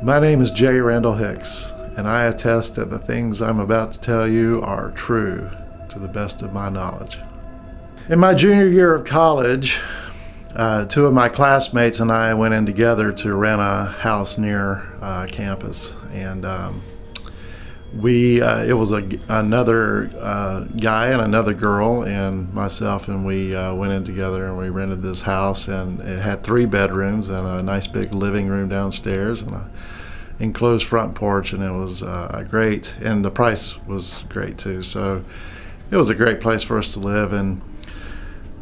My name is J. Randall Hicks, and I attest that the things I'm about to tell you are true to the best of my knowledge. In my junior year of college, two of my classmates and I went in together to rent a house near campus, and it was another guy and another girl and myself, and we went in together and we rented this house, and it had 3 bedrooms and a nice big living room downstairs and a enclosed front porch, and it was great, and the price was great too, so it was a great place for us to live. And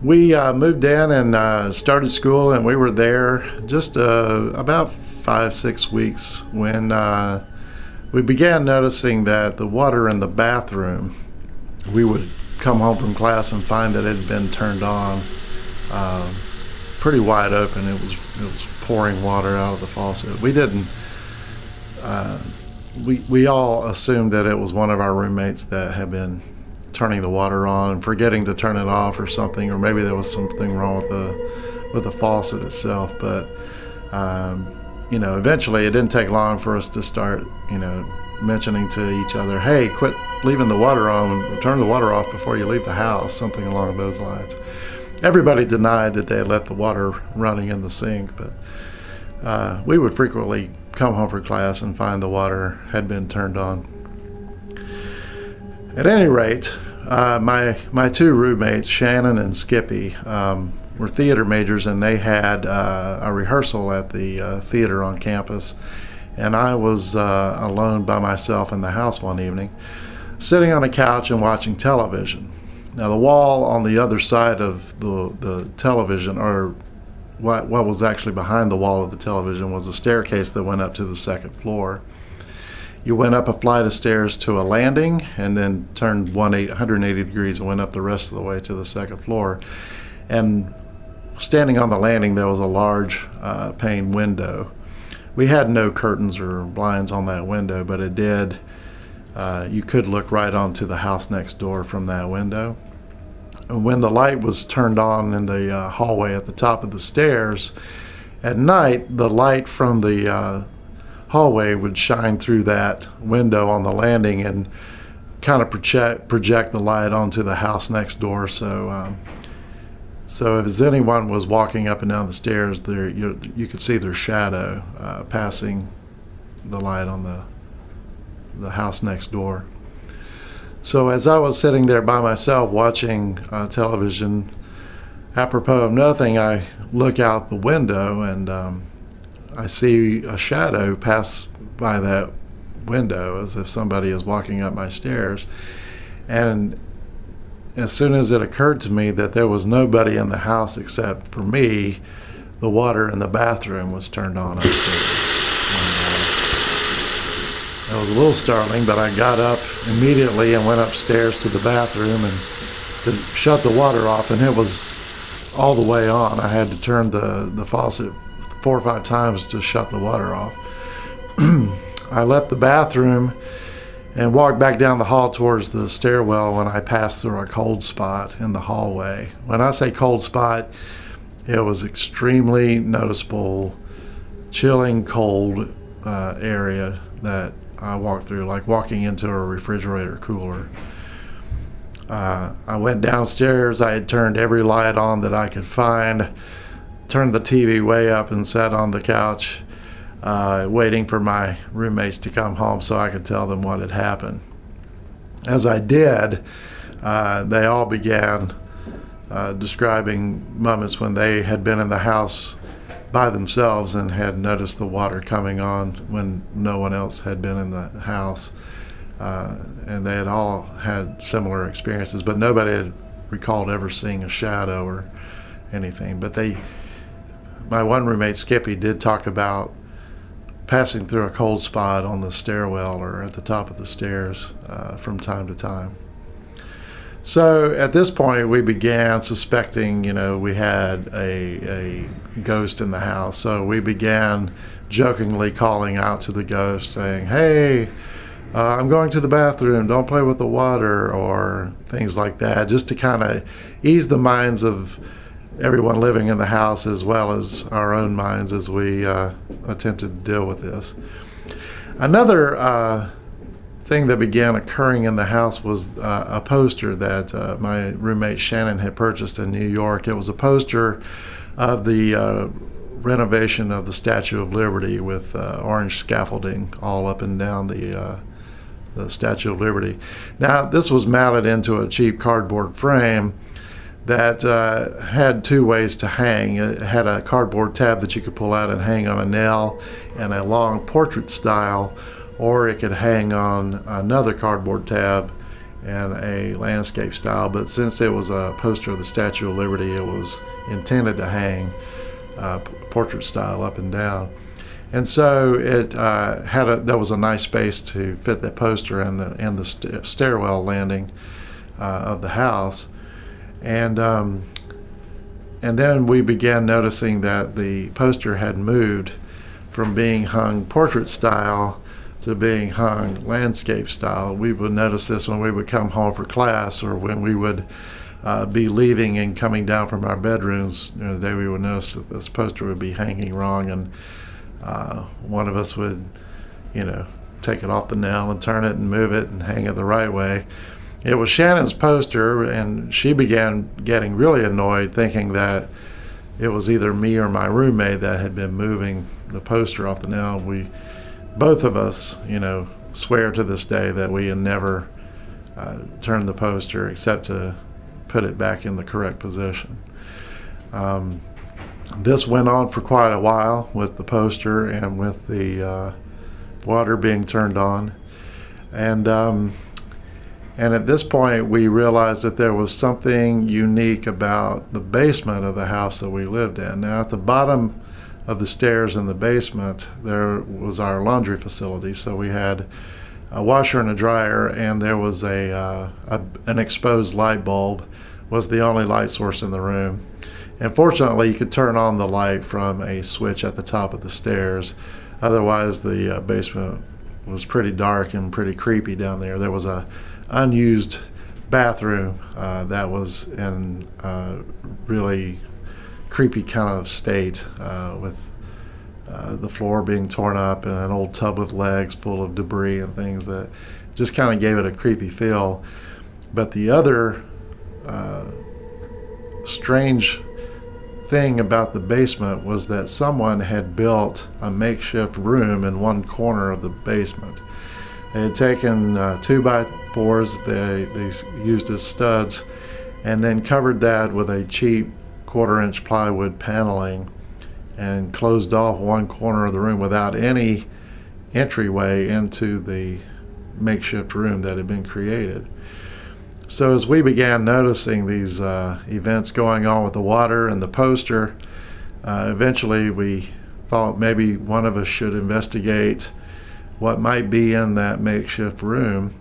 we moved in and started school, and we were there just about 5-6 weeks when we began noticing that the water in the bathroom, we would come home from class and find that it had been turned on pretty wide open. It was pouring water out of the faucet. We didn't. We all assumed that it was one of our roommates that had been turning the water on and forgetting to turn it off or something, or maybe there was something wrong with the faucet itself. But eventually it didn't take long for us to start, mentioning to each other, "Hey, quit leaving the water on, turn the water off before you leave the house," something along those lines. Everybody denied that they had left the water running in the sink, but we would frequently come home from class and find the water had been turned on. At any rate, my 2 roommates, Shannon and Skippy, were theater majors, and they had a rehearsal at the theater on campus. And I was alone by myself in the house one evening, sitting on a couch and watching television. Now, the wall on the other side of the television, or what was actually behind the wall of the television, was a staircase that went up to the 2nd floor. You went up a flight of stairs to a landing and then turned 180 degrees and went up the rest of the way to the 2nd floor. And standing on the landing, there was a large pane window. We had no curtains or blinds on that window, but it did. You could look right onto the house next door from that window. And when the light was turned on in the hallway at the top of the stairs, at night, the light from the hallway would shine through that window on the landing and kind of project the light onto the house next door. So if anyone was walking up and down the stairs, you could see their shadow passing the light on the house next door. So as I was sitting there by myself watching television, apropos of nothing, I look out the window and I see a shadow pass by that window as if somebody is walking up my stairs. And as soon as it occurred to me that there was nobody in the house except for me, the water in the bathroom was turned on upstairs. It was a little startling, but I got up immediately and went upstairs to the bathroom and to shut the water off, and it was all the way on. I had to turn the faucet 4 or 5 times to shut the water off. I left the bathroom and walked back down the hall towards the stairwell when I passed through a cold spot in the hallway. When I say cold spot, it was extremely noticeable, chilling cold area that I walked through, like walking into a refrigerator cooler. I went downstairs. I had turned every light on that I could find, turned the TV way up, and sat on the couch waiting for my roommates to come home so I could tell them what had happened. As I did, they all began describing moments when they had been in the house by themselves and had noticed the water coming on when no one else had been in the house. And they had all had similar experiences, but nobody had recalled ever seeing a shadow or anything. But my one roommate, Skippy, did talk about passing through a cold spot on the stairwell or at the top of the stairs from time to time. So at this point, we began suspecting, we had a ghost in the house. So we began jokingly calling out to the ghost, saying, "Hey, I'm going to the bathroom, don't play with the water," or things like that, just to kind of ease the minds of everyone living in the house as well as our own minds as we attempted to deal with this. Another thing that began occurring in the house was a poster that my roommate Shannon had purchased in New York. It was a poster of the renovation of the Statue of Liberty with orange scaffolding all up and down the Statue of Liberty. Now, this was mounted into a cheap cardboard frame that had two ways to hang. It had a cardboard tab that you could pull out and hang on a nail in a long portrait style, or it could hang on another cardboard tab in a landscape style. But since it was a poster of the Statue of Liberty, it was intended to hang portrait style up and down. And so it there was a nice space to fit that poster in the stairwell landing of the house. And then we began noticing that the poster had moved from being hung portrait style to being hung landscape style. We would notice this when we would come home for class, or when we would be leaving and coming down from our bedrooms during the day. We would notice that this poster would be hanging wrong, and one of us would, take it off the nail and turn it and move it and hang it the right way. It was Shannon's poster, and she began getting really annoyed, thinking that it was either me or my roommate that had been moving the poster off the nail. Both of us, swear to this day that we had never turned the poster except to put it back in the correct position. This went on for quite a while with the poster and with the water being turned on. And at this point, we realized that there was something unique about the basement of the house that we lived in. Now, at the bottom of the stairs in the basement, there was our laundry facility. So we had a washer and a dryer, and there was an exposed light bulb was the only light source in the room. And fortunately, you could turn on the light from a switch at the top of the stairs. Otherwise, the basement was pretty dark and pretty creepy down there. There was a unused bathroom that was in a really creepy kind of state, with the floor being torn up and an old tub with legs full of debris and things that just kind of gave it a creepy feel. But the other strange thing about the basement was that someone had built a makeshift room in one corner of the basement. They had taken 2x4s they used as studs, and then covered that with a cheap 1/4-inch plywood paneling and closed off one corner of the room without any entryway into the makeshift room that had been created. So as we began noticing these events going on with the water and the poster, eventually we thought maybe one of us should investigate what might be in that makeshift room.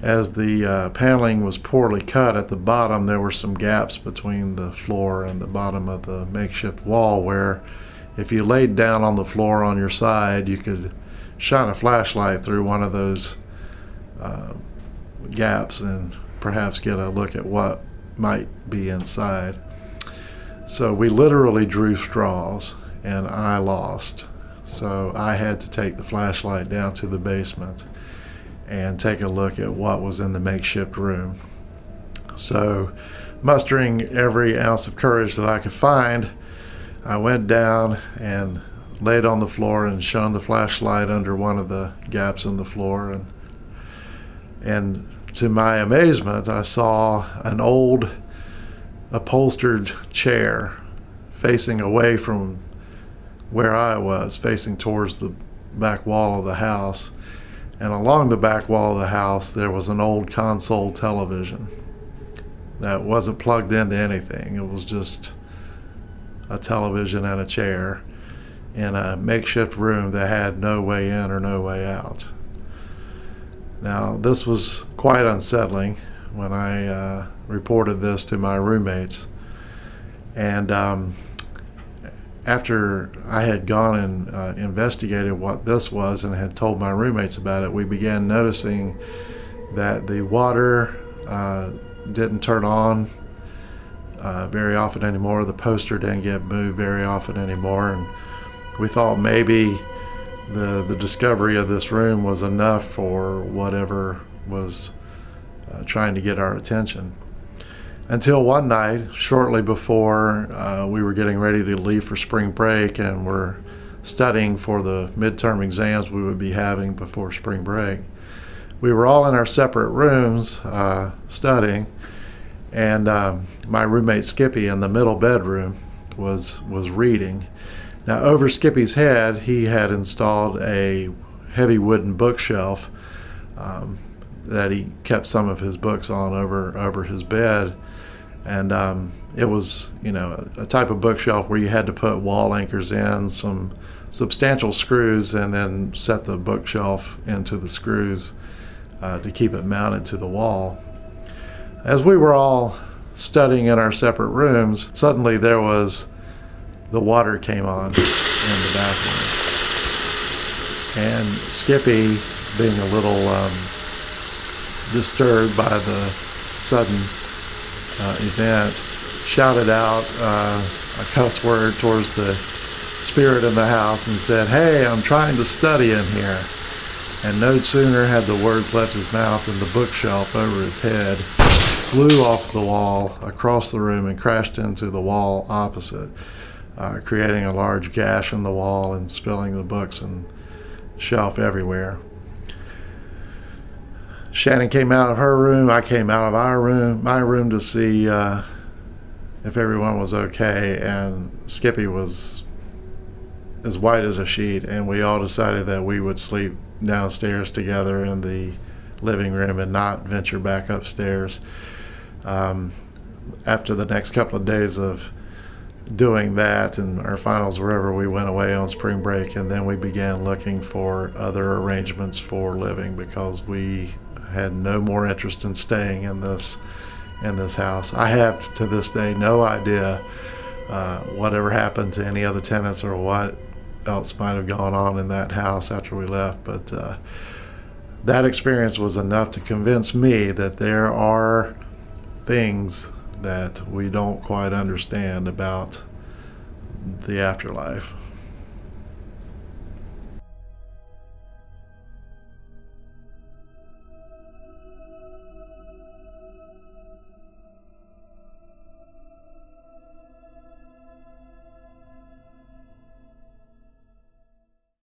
As the paneling was poorly cut at the bottom, there were some gaps between the floor and the bottom of the makeshift wall where if you laid down on the floor on your side, you could shine a flashlight through one of those gaps and perhaps get a look at what might be inside. So we literally drew straws, and I lost. So I had to take the flashlight down to the basement and take a look at what was in the makeshift room. So, mustering every ounce of courage that I could find, I went down and laid on the floor and shone the flashlight under one of the gaps in the floor. And to my amazement, I saw an old upholstered chair facing away from where I was, facing towards the back wall of the house. And along the back wall of the house, there was an old console television that wasn't plugged into anything. It was just a television and a chair in a makeshift room that had no way in or no way out. Now, this was quite unsettling when I reported this to my roommates. And after I had gone and investigated what this was and had told my roommates about it, we began noticing that the water didn't turn on very often anymore. The poster didn't get moved very often anymore, and we thought maybe the discovery of this room was enough for whatever was trying to get our attention. Until one night, shortly before we were getting ready to leave for spring break and were studying for the midterm exams we would be having before spring break, we were all in our separate rooms studying, and my roommate Skippy in the middle bedroom was reading. Now, over Skippy's head, he had installed a heavy wooden bookshelf that he kept some of his books on over his bed. And it was, a type of bookshelf where you had to put wall anchors in, some substantial screws, and then set the bookshelf into the screws to keep it mounted to the wall. As we were all studying in our separate rooms, suddenly the water came on in the bathroom. And Skippy, being a little disturbed by the sudden event, shouted out a cuss word towards the spirit in the house and said, "Hey, I'm trying to study in here." And no sooner had the words left his mouth than the bookshelf over his head flew off the wall across the room and crashed into the wall opposite, creating a large gash in the wall and spilling the books and shelf everywhere. Shannon came out of her room. I came out of my room to see if everyone was okay, and Skippy was as white as a sheet, and we all decided that we would sleep downstairs together in the living room and not venture back upstairs. After the next couple of days of doing that and our finals were over, we went away on spring break, and then we began looking for other arrangements for living because we had no more interest in staying in this house. I have to this day no idea whatever happened to any other tenants or what else might have gone on in that house after we left, but that experience was enough to convince me that there are things that we don't quite understand about the afterlife.